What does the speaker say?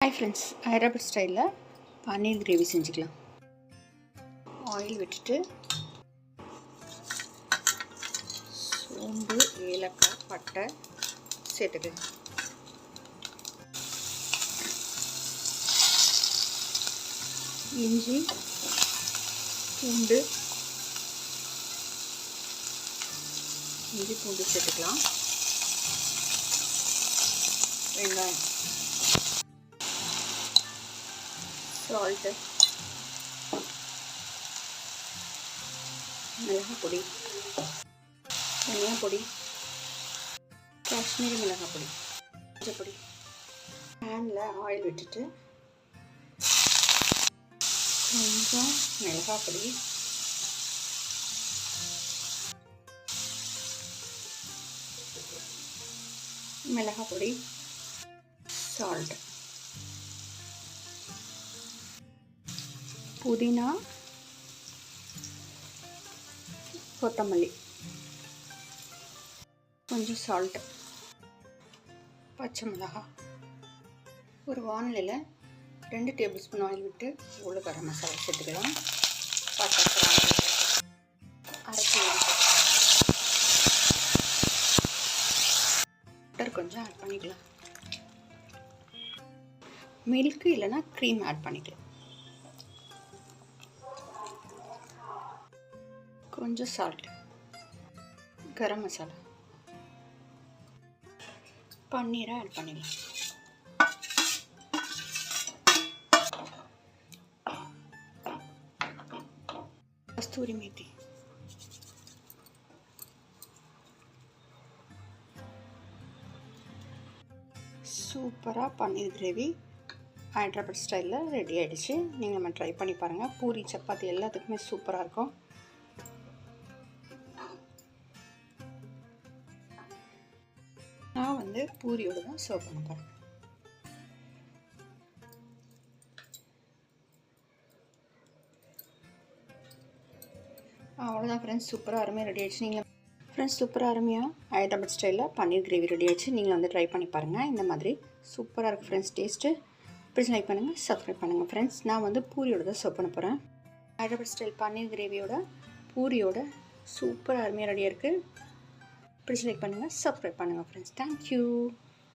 Hi friends, Hyderabad ஸ்டைலில் பன்னீர் gravy செஞ்சுக்கலாம். Oil விட்டுட்டு சோம்பு, ஏலக்காய், பட்டை சேர்த்துக்கலாம். இஞ்சி, பூண்டு சேர்த்துக்கலாம். வெங்காயம், சால்ட்டு, மிளகாய் பொடி, தனியா பொடி, காஷ்மீரி மிளகாய் பொடி, மஞ்சள் பொடி. பேனில் ஆயில் விட்டுட்டு கொஞ்சம் மிளகாய் பொடி, சால்ட், புதினா, கொத்தமல்லி, கொஞ்சம் சால்ட், பச்சை மிளகாய். ஒரு வானிலையில் 2 டேபிள் ஸ்பூன் ஆயில் விட்டு இவ்வளோ கரம் மசாலா சேர்த்துக்கலாம். பட்டை, அரைச்சி பட்டர் கொஞ்சம் ஆட் பண்ணிக்கலாம். மில்க்கு இல்லைன்னா க்ரீம் ஆட் பண்ணிக்கலாம். கொஞ்சம் சால்ட், கரம் மசாலா, பன்னீரை ஆட் பண்ணிக்கலாம். கஸ்தூரி மேத்தி, சூப்பராக பன்னீர் கிரேவி ஹைதராபாத் ஸ்டைலில் ரெடி ஆகிடுச்சு. நீங்கள் நம்ம ட்ரை பண்ணி பாருங்கள். பூரி, சப்பாத்தி எல்லாத்துக்குமே சூப்பராக இருக்கும். நான் பூரியோடு தான் சர்வ் பண்ண போகிறேன். அவ்வளோதான் ஃப்ரெண்ட்ஸ், சூப்பராக அருமையாக ரெடி ஆகிடுச்சு. நீங்கள் ஃப்ரெண்ட்ஸ் சூப்பராக அருமையாக ஹைதராபாத் ஸ்டைலில் பன்னீர் கிரேவி ரெடி ஆகிடுச்சு. நீங்கள் ட்ரை பண்ணி பாருங்கள். இந்த மாதிரி சூப்பராக இருக்குது ஃப்ரெண்ட்ஸ். டேஸ்ட்டு பிடிச்சி லைக் பண்ணுங்கள், சப்ஸ்கிரைப் பண்ணுங்கள் ஃப்ரெண்ட்ஸ். நான் பூரியோடு தான் சர்வ் பண்ண போகிறேன். ஹைதராபாத் ஸ்டைல் பன்னீர் கிரேவியோட பூரியோட சூப்பராக அருமையாக ரெடியாக இருக்குது. பிடிச்சி லைக் பண்ணுங்கள், சப்ஸ்கிரைப் பண்ணுங்கள் ஃப்ரெண்ட்ஸ். தேங்க்யூ.